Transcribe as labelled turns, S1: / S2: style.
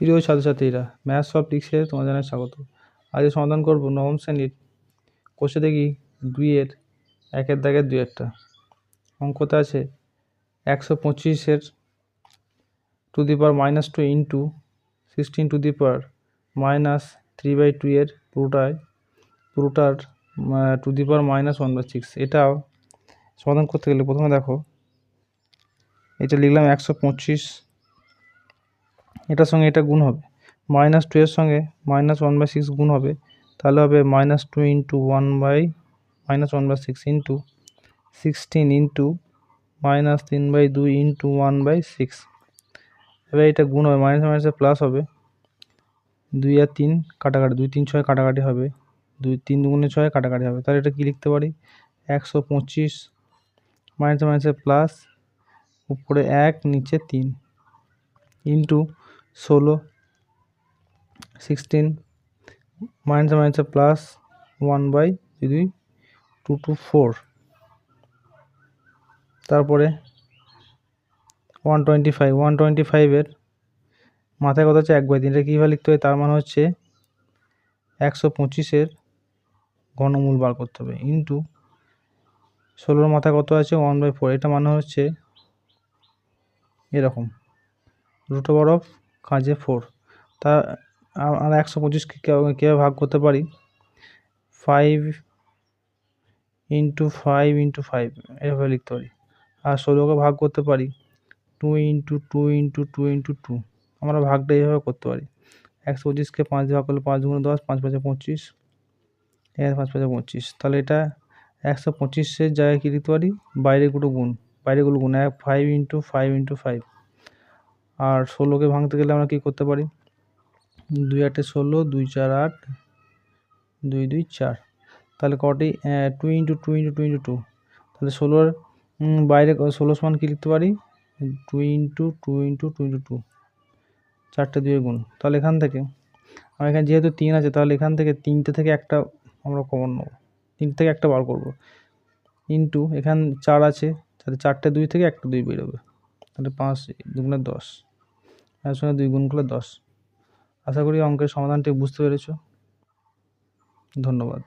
S1: প্রিয় ছাত্রছাত্রীরা, maths of ট্রিক্সে তোমাদের জানাই স্বাগত। আজ সমাধান করব নবম শ্রেণীর কোষে দেখি 2-এর 1-এর দাগের 2-একটা অঙ্কতে আছে 125-এর to the power -2 into 16 to the power -3/2 এর পুরোটার টু দি পাওয়ার -1/6। এটাও সমাধান করতে গেলে প্রথমে দেখো, এটা লিখলাম 125, এটার সঙ্গে এটা গুণ হবে, -2 এর সঙ্গে -1/6 গুণ হবে, তাহলে হবে -2 ইন্টু 1/6 ইন্টু 16 ইন্টু -3/2 ইন্টু 1/6। এবার এটা গুণ হবে, মাইনাস মাইনাসে প্লাস হবে, 2 আর 3 কাটাকাটি, 2 3 6 কাটাকাটি হবে, 2 3 দুগুণে 6 কাটাকাটি হবে। তাহলে এটা কি লিখতে পারি, 125 মাইনাসে মাইনাসে প্লাস, উপরে 1 নিচে 3 ইন্টু 16 16 মাইনাসে মাইনাসে প্লাস 1/2 টু 4। তারপরে 125-এর মাথায় কত হচ্ছে 1/3, এটা কীভাবে লিখতে হবে, তার মানে হচ্ছে 125-এর ঘনমূল বার করতে হবে ইন্টু 16-এর মাথায় কত আছে 1/4, এটা মানে হচ্ছে এরকম √4। তা আমরা 125কে কীভাবে ভাগ করতে পারি, 5 ইন্টু 5 ইন্টু 5 এভাবে লিখতে পারি। আর 16কে ভাগ করতে পারি 2 ইন্টু 2 ইন্টু 2 ইন্টু 2। আমরা ভাগটা এইভাবে করতে পারি, 125কে 5 দিয়ে ভাগ করলে 5 দুগুণে 10, 5 5 25, 5 5 25। তাহলে এটা 125-এর জায়গায় কী লিখতে পারি, বাইরেগুলো গুণ 5 ইন্টু 5 ইন্টু 5। আর 16কে ভাঙতে গেলে আমরা কী করতে পারি, 2 8 16, 2 4 8, 2 2 4। তাহলে কটি 2 ইন্টু 2 ইন্টু 2 ইন্টু 2। তাহলে 16-এর বাইরে 16 সমান কী লিখতে পারি, 2 ইন্টু 2 ইন্টু 2 ইন্টু 2, 4টে 2 গুণ। তাহলে এখান থেকে আমার এখানে যেহেতু 3 আছে, তাহলে এখান থেকে 3টে থেকে একটা আমরা কমন নেব, 3 থেকে একটা বার করব, ইন্টু এখানে 4 আছে, তাহলে 4টে 2 থেকে একটা 2 বেরোবে, তাহলে 5 দুগুণে 10, এর সঙ্গে 2 গুণ করলে 10। আশা করি অঙ্কের সমাধানটি বুঝতে পেরেছ। ধন্যবাদ।